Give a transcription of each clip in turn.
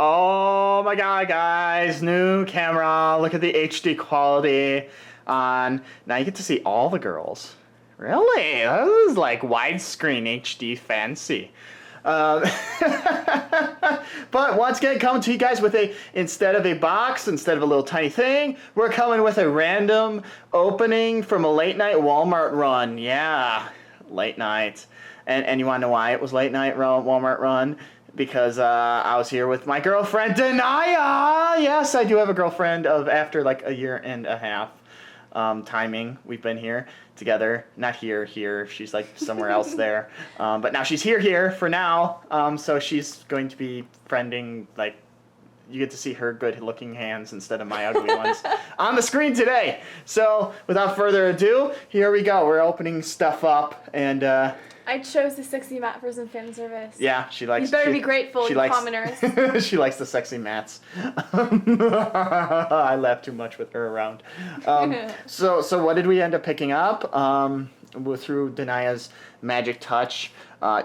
Oh my god, guys, new camera. Look at the HD quality on. Now you get to see all the girls. Really? This is like widescreen HD fancy. But once again, coming to you guys with instead of a box, instead of a little tiny thing, we're coming with a random opening from a late night Walmart run. Yeah, late night. And you want to know why it was late night Walmart run? Because I was here with my girlfriend, Denaya. Yes, I do have a girlfriend of after like a year and a half timing. We've been here together. Not here. She's like somewhere else there. But now she's here for now. So she's going to be friending, like, you get to see her good-looking hands instead of my ugly ones on the screen today. So without further ado, here we go. We're opening stuff up and... I chose the sexy mat for some fan service. Yeah, she likes... You better be grateful, you commoners. She likes the sexy mats. I laugh too much with her around. So what did we end up picking up? Through Denaya's magic touch.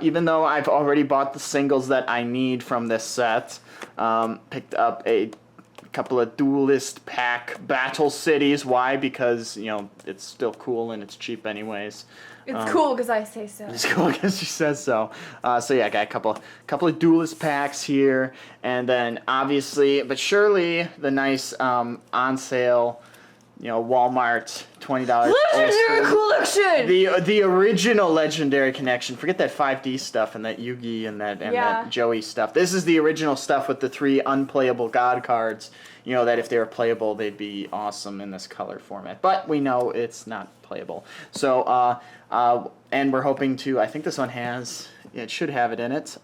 Even though I've already bought the singles that I need from this set, picked up a couple of duelist pack battle cities. Why? Because, you know, it's still cool and it's cheap anyways. It's cool because I say so. It's cool because she says so. So yeah, I got a couple of duelist packs here, and then obviously, but surely the nice on sale, you know, Walmart $20 Legendary collection. The original Legendary Connection. Forget that 5D stuff and that Yugi and that Joey stuff. This is the original stuff with the 3 unplayable God cards. You know that if they were playable, they'd be awesome in this color format. But we know it's not playable. So and we're hoping to. I think this one has. It should have it in it.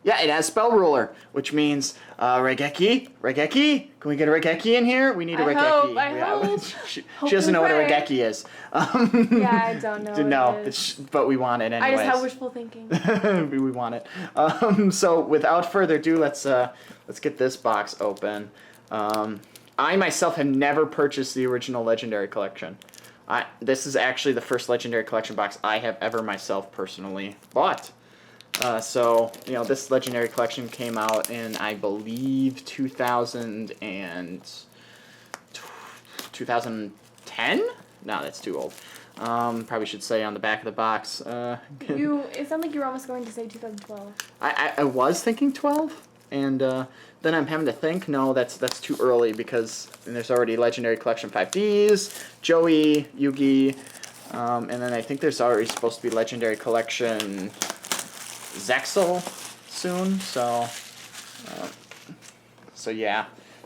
Yeah, it has Spell Ruler, which means Raigeki. Raigeki? Can we get a Raigeki in here? We need a Raigeki. I hope. She doesn't know what a Raigeki is. Yeah, I don't know. No, but we want it anyways. I just have wishful thinking. We want it. So without further ado, let's get this box open. I myself have never purchased the original Legendary Collection. This is actually the first Legendary Collection box I have ever myself personally bought. So, you know, this Legendary Collection came out in, I believe, 2010? No, that's too old. Probably should say on the back of the box. It sounded like you were almost going to say 2012. I was thinking 12, and then I'm having to think, no, that's too early because there's already Legendary Collection 5Ds, Joey, Yugi, and then I think there's already supposed to be Legendary Collection Zexal soon, so yeah.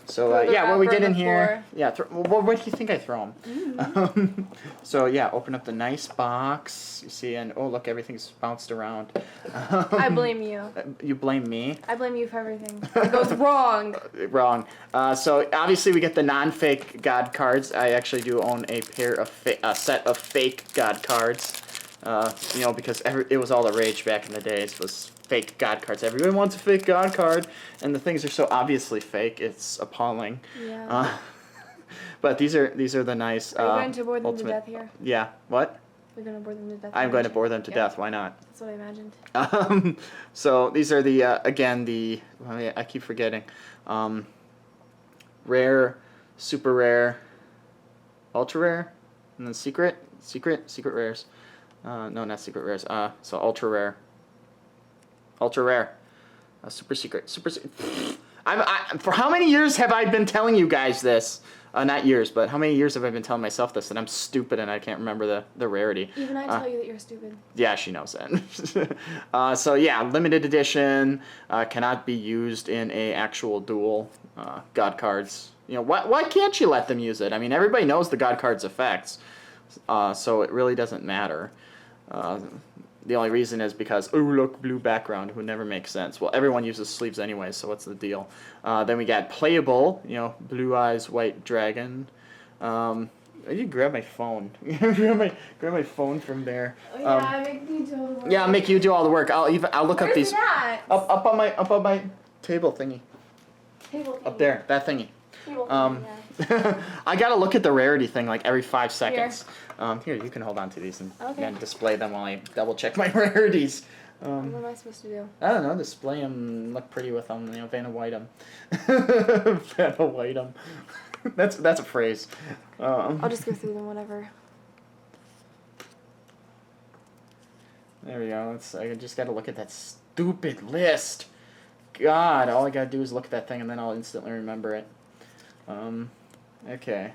So yeah, what we get in here, yeah. Where do you think I throw them? So yeah, open up the nice box. You see, and oh look, everything's bounced around. I blame you. You blame me? I blame you for everything. It goes wrong. Wrong. So obviously we get the non-fake God cards. I actually do own a set of fake God cards. You know, because it was all the rage back in the days was fake God cards. Everyone wants a fake God card, and the things are so obviously fake, it's appalling. Yeah. But these are the nice. Are you going to bore them to death here? Yeah. What? You're going to bore them to death. I'm going to bore them to death. Why not? That's what I imagined. So these are the I keep forgetting. Rare, super rare, ultra rare, and then secret rares. No, not secret rares. So ultra rare, super secret. For how many years have I been telling you guys this? Not years, but how many years have I been telling myself this? That I'm stupid and I can't remember the rarity. Even I tell you that you're stupid. Yeah, she knows that. So yeah, limited edition, cannot be used in a actual duel. God cards. You know, why can't you let them use it? I mean, everybody knows the God cards effects, so it really doesn't matter. The only reason is because, oh look, blue background, would never make sense. Well, everyone uses sleeves anyway, so what's the deal? Then we got playable, you know, blue eyes, white dragon. You grab my phone. grab my phone from there. Oh, yeah, make you do all the work. Yeah, I'll make you do all the work. I'll look up these. That? Up on my table thingy. Table thingy. Up there, that thingy. Table thingy, yeah. I gotta look at the rarity thing like every 5 seconds. Here, you can hold on to these and display them while I double check my rarities. What am I supposed to do? I don't know. Display them, look pretty with them. You know, Vanna White them. Vanna White them. That's a phrase. I'll just go through them, whatever. There we go. I just got to look at that stupid list. God, all I got to do is look at that thing and then I'll instantly remember it. Okay.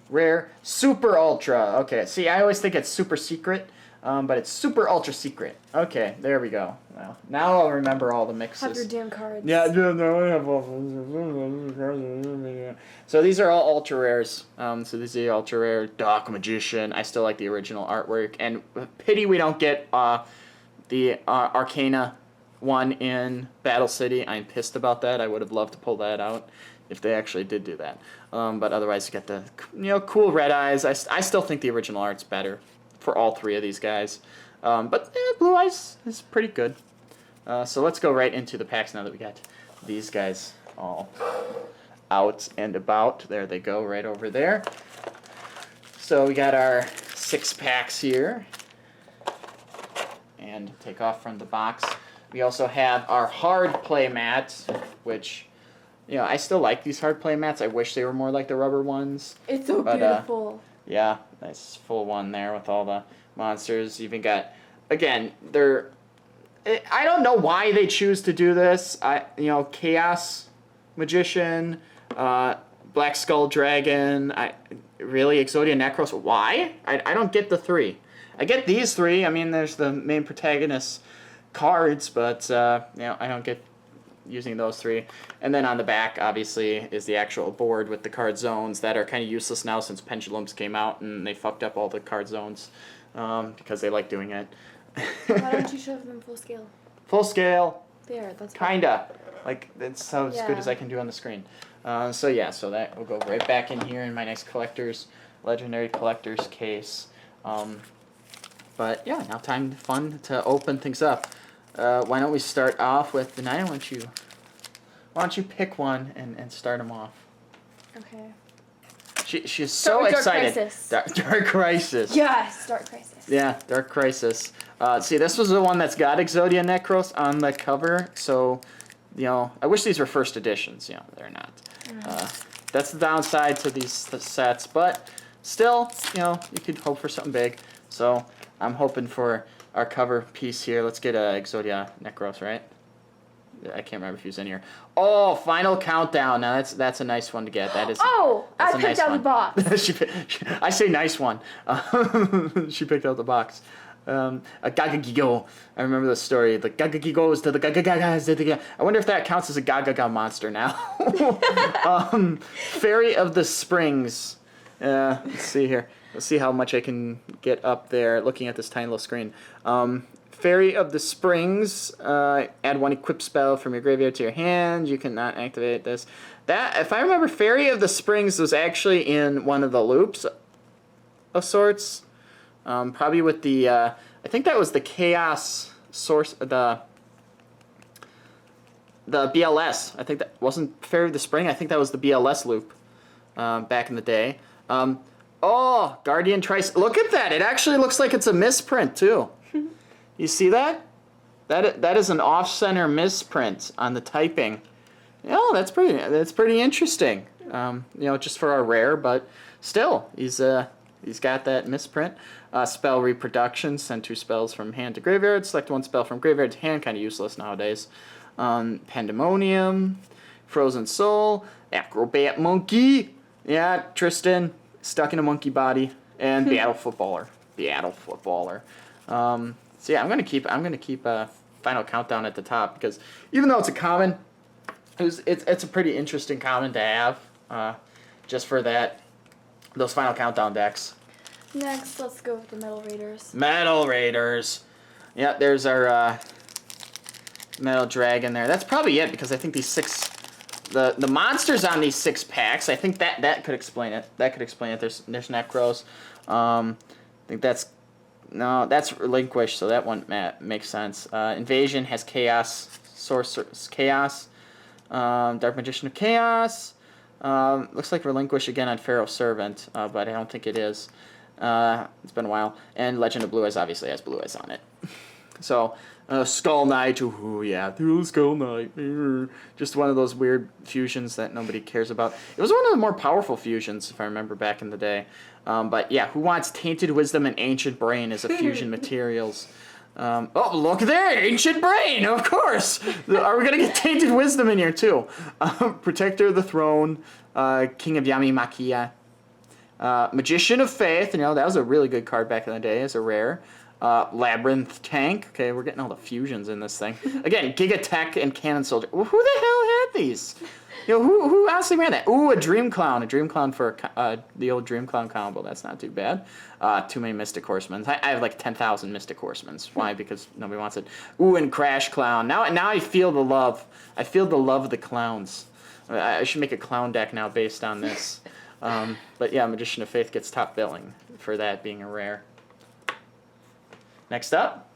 Rare, super ultra. Okay, see, I always think it's super secret, but it's super ultra secret. Okay, there we go. Well, now I'll remember all the mixes. Have your damn cards. Yeah, no, I have all those. So these are all ultra rares. So these are the ultra rare Dark Magician. I still like the original artwork, and pity we don't get the Arcana one in Battle City. I'm pissed about that. I would have loved to pull that out if they actually did do that. But otherwise, you get the cool red eyes. I still think the original art's better for all three of these guys. But Blue Eyes is pretty good. So let's go right into the packs now that we got these guys all out and about. There they go, right over there. So we got our 6 packs here. And take off from the box. We also have our hard play mats, which, I still like these hard play mats. I wish they were more like the rubber ones. It's so beautiful. Yeah, nice full one there with all the monsters. Even got, again, I don't know why they choose to do this. Chaos Magician, Black Skull Dragon, really Exodia Necros. Why? I don't get the 3. I get these 3. I mean, there's the main protagonist cards, but I don't get using those 3. And then on the back, obviously, is the actual board with the card zones that are kind of useless now since Pendulums came out and they fucked up all the card zones because they like doing it. Why don't you show them full scale? Full scale. There, that's kinda. Like, that's as good as I can do on the screen. So that will go right back in here in my nice Legendary Collector's case. But yeah, now fun to open things up. Why don't we start off with the Nina? Why don't you pick one and start them off? Okay. She's so excited. Dark Crisis. Yes, Dark Crisis. Yeah, Dark Crisis. See, this was the one that's got Exodia Necros on the cover, so, I wish these were first editions. They're not. That's the downside to these sets, but still, you could hope for something big. So I'm hoping for our cover piece here. Let's get Exodia Necros, right? I can't remember if he was in here. Oh, Final Countdown. Now that's a nice one to get. That is. Oh, I picked nice out the box. I say nice one. She picked out the box. A Gagagigo. I remember the story. The Gagagigos to the Gagagagas. I wonder if that counts as a Gagaga monster now. Fairy of the Springs. Let's see here. Let's see how much I can get up there looking at this tiny little screen. Fairy of the Springs, add 1 equip spell from your graveyard to your hand. You cannot activate this. That, if I remember, Fairy of the Springs was actually in one of the loops of sorts. Probably with the, I think that was the Chaos source, the BLS. I think that wasn't Fairy of the Spring. I think that was the BLS loop back in the day. Oh, Guardian Trice. Look at that. It actually looks like it's a misprint, too. You see that? That is an off-center misprint on the typing. That's pretty interesting. Just for our rare, but still, he's got that misprint. Spell reproduction. Send 2 spells from hand to graveyard. Select 1 spell from graveyard to hand. Kind of useless nowadays. Pandemonium. Frozen Soul. Acrobat Monkey. Yeah, Tristan. Stuck in a monkey body. And Battle Footballer. So yeah, I'm gonna keep Final Countdown at the top because even though it's a common, it's a pretty interesting common to have, just for those Final Countdown decks. Next, let's go with the Metal Raiders. Metal Raiders. Yeah, there's our Metal Dragon there. That's probably it because I think these 6, the monsters on these 6 packs. I think that could explain it. There's Necros. I think that's. No, that's Relinquish, so that one makes sense. Invasion has Chaos, Sorcerer's Chaos, Dark Magician of Chaos. Looks like Relinquish again on Pharaoh Servant, but I don't think it is. It's been a while. And Legend of Blue Eyes obviously has Blue Eyes on it. So, Skull Knight, ooh, yeah, through Skull Knight. Just one of those weird fusions that nobody cares about. It was one of the more powerful fusions, if I remember back in the day. But yeah, who wants Tainted Wisdom and Ancient Brain as a fusion materials? Oh, look there, Ancient Brain, of course. Are we going to get Tainted Wisdom in here, too? Protector of the Throne, King of Yami Makia, Magician of Faith, that was a really good card back in the day as a rare. Labyrinth Tank. Okay, we're getting all the fusions in this thing. Again, Giga Tech and Cannon Soldier. Who the hell had these? Who honestly ran that? Ooh, a Dream Clown. A Dream Clown for the old Dream Clown combo. That's not too bad. Too many Mystic Horsemen. I have like 10,000 Mystic Horsemen. Why? Because nobody wants it. Ooh, and Crash Clown. Now I feel the love. I feel the love of the clowns. I should make a clown deck now based on this. But yeah, Magician of Faith gets top billing for that being a rare. Next up,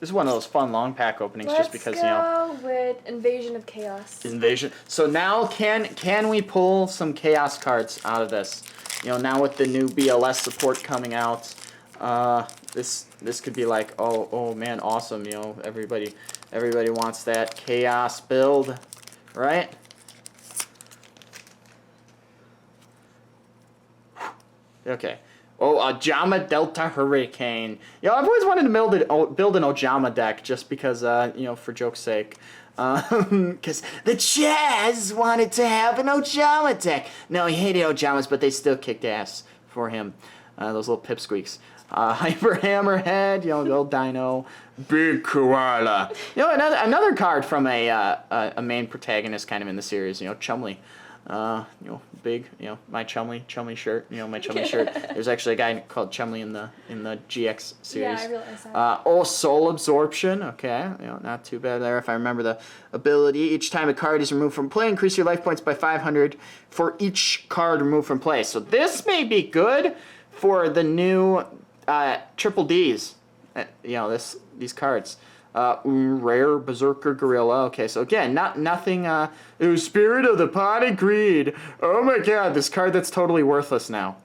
this is one of those fun long pack openings, just because Let's go with Invasion of Chaos. Invasion. So now can we pull some Chaos cards out of this? Now with the new BLS support coming out, this could be like oh man, awesome. Everybody wants that Chaos build, right? Okay. Oh, Ojama Delta Hurricane. I've always wanted to build an Ojama deck just because, for joke's sake. Because the Chaz wanted to have an Ojama deck. No, he hated Ojamas, but they still kicked ass for him. Those little pipsqueaks. Hyper Hammerhead, the old dino. Big Koala. Another card from a main protagonist kind of in the series, Chumley. Big, my Chumley shirt, my Chumley shirt. There's actually a guy called Chumley in the GX series. Yeah, I realized that. Soul Absorption. Okay, not too bad there. If I remember the ability, each time a card is removed from play, increase your life points by 500 for each card removed from play. So this may be good for the new triple Ds. These cards. Rare Berserker Gorilla. Okay, so again, nothing. It was Spirit of the Pot of Greed. Oh my god, this card that's totally worthless now.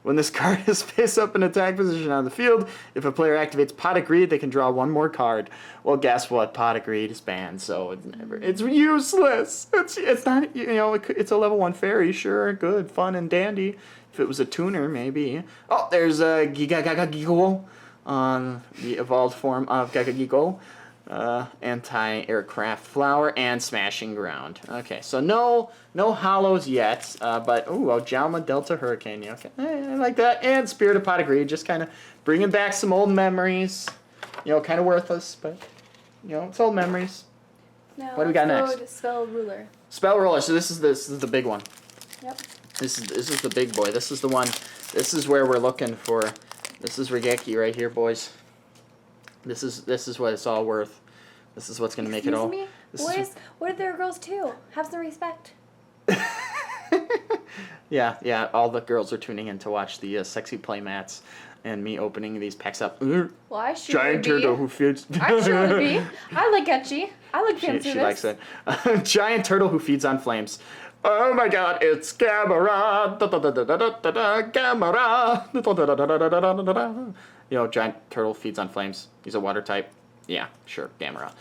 When this card is face up in attack position on the field, if a player activates Pot of Greed, they can draw one more card. Well, guess what? Pot of Greed is banned, so it's useless. It's not. It's a level 1 fairy. Sure, good, fun, and dandy. If it was a tuner, maybe. Oh, there's a Giga on the evolved form of Gagagigo. Anti-aircraft flower and smashing ground. Okay, so no hollows yet, but Ojama Delta Hurricane. Okay, I like that. And Spirit of Pot of Greed, just kind of bringing back some old memories. Kind of worthless, but it's old memories. Now what do we got next? To Spell Ruler. Spell Ruler. So this is the big one. Yep. This is the big boy. This is the one. This is where we're looking for. This is Raigeki right here, boys. This is what it's all worth. This is what's gonna make it all. Me? Boys, what if they're girls too? Have some respect. Yeah. All the girls are tuning in to watch the sexy playmats and me opening these packs up. Well, I sure Giant would be. turtle who feeds. I sure would be. I like etchy. I like fancy. She likes it. Giant turtle who feeds on flames. Oh my god, it's Gamera! Gamera! Giant turtle feeds on flames. He's a water type. Yeah, sure, Gamera.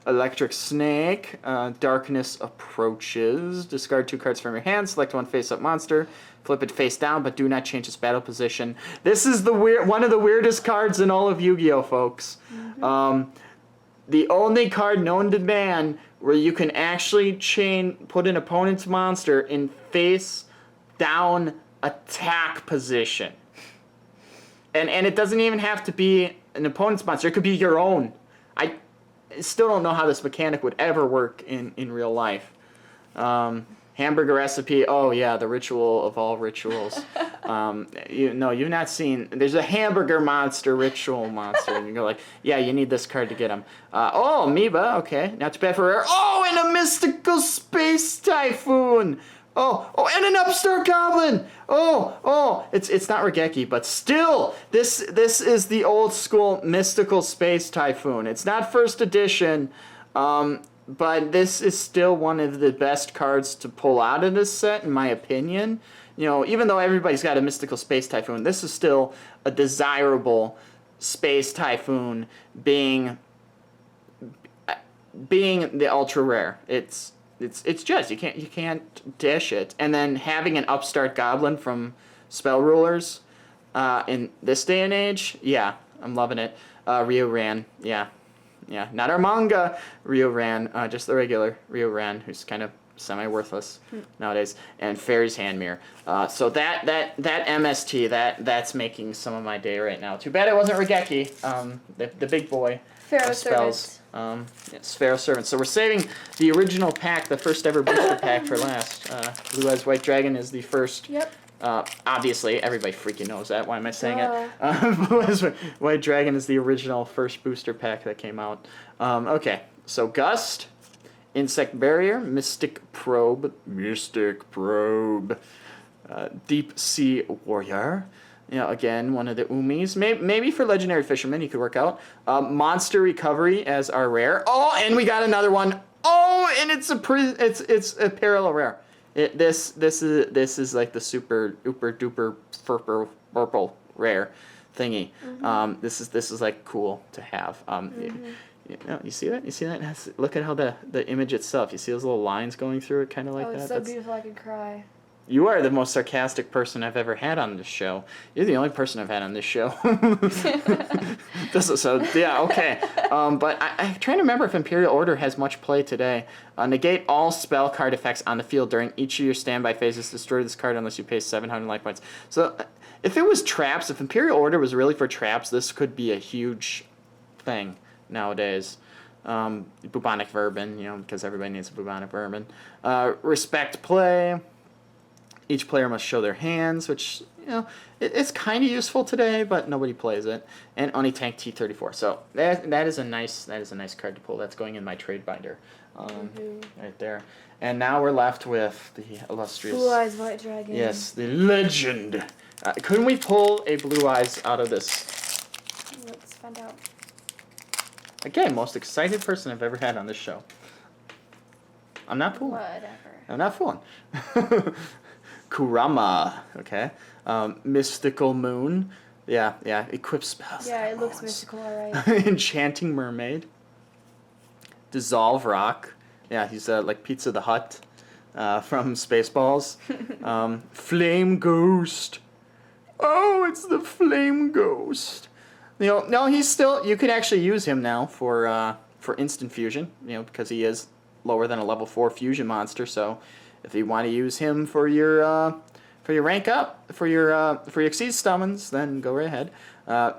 Electric Snake. Darkness Approaches. Discard 2 cards from your hand. Select one face-up monster. Flip it face down, but do not change its battle position. This is one of the weirdest cards in all of Yu-Gi-Oh, folks. Mm-hmm. The only card known to man where you can actually put an opponent's monster in face down attack position. And it doesn't even have to be an opponent's monster. It could be your own. I still don't know how this mechanic would ever work in real life. Hamburger recipe. Oh yeah, the ritual of all rituals. You've not seen. There's a hamburger monster ritual monster, and you go like, yeah, you need this card to get him. Amoeba. Okay, not too bad for rare. Oh, and a mystical space typhoon. Oh, and an upstart goblin. It's not Raigeki, but still, this is the old school mystical space typhoon. It's not first edition. but this is still one of the best cards to pull out of this set, in my opinion. You know, even though everybody's got a Mystical Space Typhoon, this is still a desirable Space Typhoon, being the ultra rare. It's just you can't dish it. And then having an upstart goblin from Spell Rulers in this day and age, yeah, I'm loving it. Rio Ran, yeah, not our manga Rio Ran, just the regular Rio Ran, who's kind of semi-worthless nowadays, and Fairy's Hand Mirror. So that MST, that's making some of my day right now. Too bad it wasn't Raigeki, the big boy. Pharaoh Spells. It's Pharaoh Servant. So we're saving the original pack, the first ever booster pack, for last. Blue Eyes White Dragon is the first. Yep. Obviously, everybody freaking knows that. Why am I saying it? Blue Eyes White Dragon is the original first booster pack that came out. Okay, so Gust, Insect Barrier, Mystic Probe, Deep Sea Warrior. You know, again, one of the Umis. Maybe for Legendary Fisherman, he could work out. Monster Recovery as our rare. Oh, and we got another one. Oh, and it's a parallel rare. This is like the super duper purple rare thingy. Mm-hmm. This is like cool to have. You see that? You see that? Look at how the image itself. You see those little lines going through it, kind of like that. Oh, it's so beautiful. I could cry. You are the most sarcastic person I've ever had on this show. You're the only person I've had on this show. So, yeah, okay. But I'm trying to remember if Imperial Order has much play today. Negate all spell card effects on the field during each of your standby phases. Destroy this card unless you pay 700 life points. So if it was traps, if Imperial Order was really for traps, this could be a huge thing nowadays. Bubonic Vermin, because everybody needs a Bubonic Vermin. Respect play. Each player must show their hands, which, it's kind of useful today, but nobody plays it. And Oni-Tank T-34. So that is a nice card to pull. That's going in my trade binder, right there. And now we're left with the illustrious Blue Eyes White Dragon. Yes, the legend. Couldn't we pull a Blue Eyes out of this? Let's find out. Again, most excited person I've ever had on this show. I'm not fooling. Whatever. I'm not fooling. Kurama, okay. Mystical Moon, yeah. Equip spells. Yeah, it looks mystical, alright. Enchanting Mermaid. Dissolve Rock, yeah, he's like Pizza the Hut from Spaceballs. Flame Ghost. Oh, it's the Flame Ghost. No, he's still. You can actually use him now for instant fusion. Because he is lower than a level 4 fusion monster, so. If you want to use him for your rank up, for your Exceed summons, then go right ahead.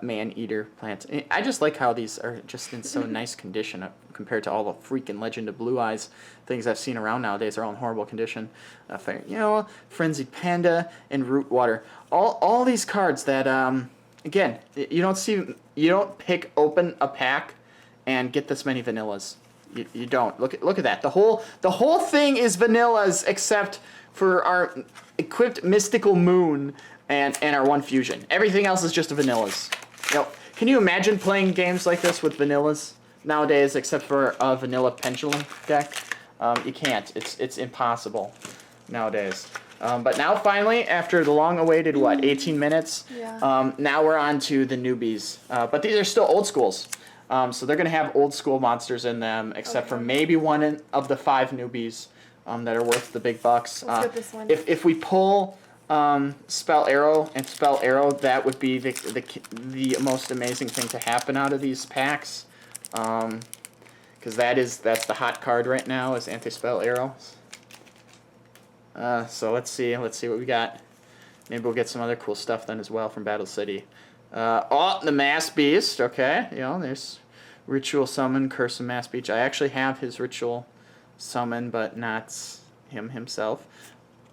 Man-Eater Plant. I just like how these are just in so nice condition compared to all the freaking Legend of Blue Eyes things I've seen around nowadays are all in horrible condition. Frenzied Panda and Root Water. All these cards that again, you don't pick open a pack and get this many vanillas. You don't. Look at that. The whole thing is vanillas except for our equipped Mystical Moon and our one fusion. Everything else is just vanillas. Can you imagine playing games like this with vanillas nowadays except for a vanilla pendulum deck? You can't. It's impossible nowadays. But now finally, after the long-awaited 18 minutes, now we're on to the newbies. But these are still old schools. So they're going to have old school monsters in them, except for maybe one of the 5 newbies that are worth the big bucks. Let's get this one. If we pull Spell Arrow and Spell Arrow, that would be the most amazing thing to happen out of these packs. Because that's the hot card right now is Anti-Spell Arrow. So let's see what we got. Maybe we'll get some other cool stuff then as well from Battle City. The Mass Beast, okay. There's Ritual Summon, Curse of Mass Beast. I actually have his Ritual Summon, but not him himself.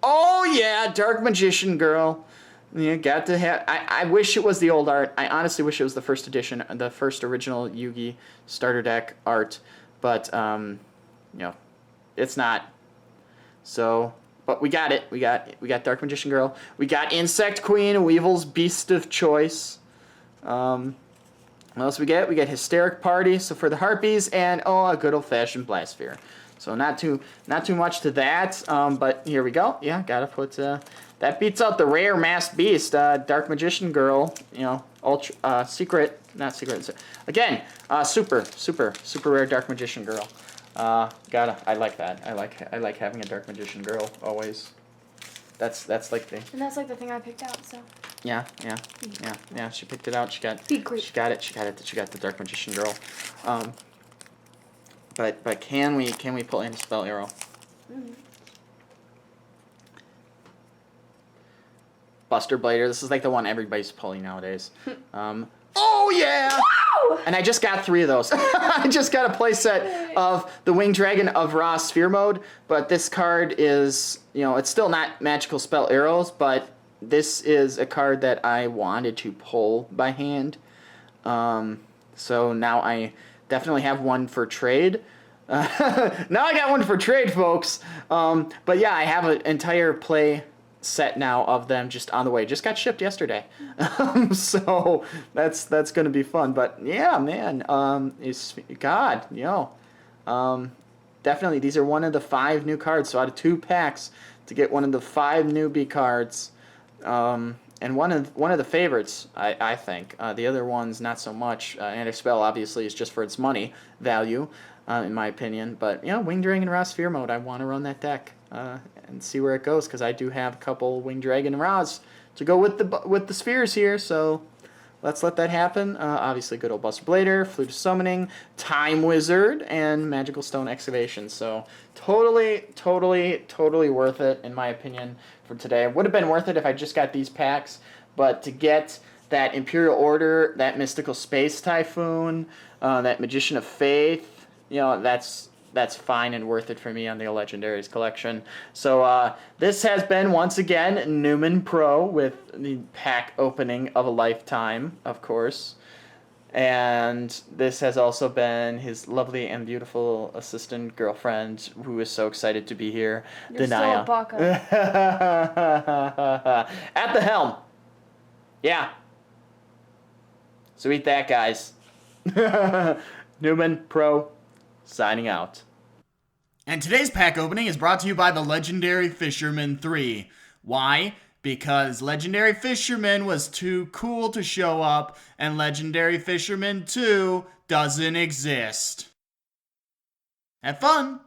Oh, yeah, Dark Magician Girl. Got to have... I wish it was the old art. I honestly wish it was the first edition, the first original Yugi starter deck art, but, it's not. So... But we got it. We got Dark Magician Girl. We got Insect Queen, Weevil's Beast of Choice. What else we get? We get Hysteric Party, so for the Harpies, and a good old-fashioned Blastsphere. So not too much to that, but here we go. Yeah, gotta put, that beats out the rare Masked Beast, Dark Magician Girl, ultra, secret, not secret, again, super rare Dark Magician Girl. I like that. I like having a Dark Magician Girl, always. That's like the... And that's like the thing I picked out, so. Yeah, she picked it out, she got the Dark Magician Girl. But can we pull in Spell Arrow? Mm-hmm. Buster Blader, this is like the one everybody's pulling nowadays. Oh yeah! Wow! And I just got 3 of those. I just got a playset of the Winged Dragon of Ra Sphere Mode, but this card is, it's still not magical spell arrows, but this is a card that I wanted to pull by hand. So now I definitely have one for trade. Now I got one for trade, folks. But yeah, I have an entire play set now of them just on the way. Just got shipped yesterday. So that's going to be fun. But yeah, man, definitely these are one of the 5 new cards. So out of 2 packs to get one of the 5 newbie cards, and one of the favorites, I think. The other ones not so much. Anti-Spell obviously is just for its money value, in my opinion. But Winged Dragon Ra Sphere Mode, I want to run that deck and see where it goes, because I do have a couple Winged Dragon Ras to go with the spheres here. So let's let that happen. Obviously, good old Buster Blader, Flute of Summoning, Time Wizard, and Magical Stone Excavation. So totally worth it, in my opinion, for today. It would have been worth it if I just got these packs, but to get that Imperial Order, that Mystical Space Typhoon, that Magician of Faith, that's fine and worth it for me on the Legendaries collection. So this has been, once again, NeumanPro with the pack opening of a lifetime, of course. And this has also been his lovely and beautiful assistant girlfriend, who is so excited to be here, You're Denaya. still a baka. At the helm. Yeah. So eat that, guys. NeumanPro signing out. And today's pack opening is brought to you by the Legendary Fisherman 3. Why? Because Legendary Fisherman was too cool to show up, and Legendary Fisherman 2 doesn't exist. Have fun!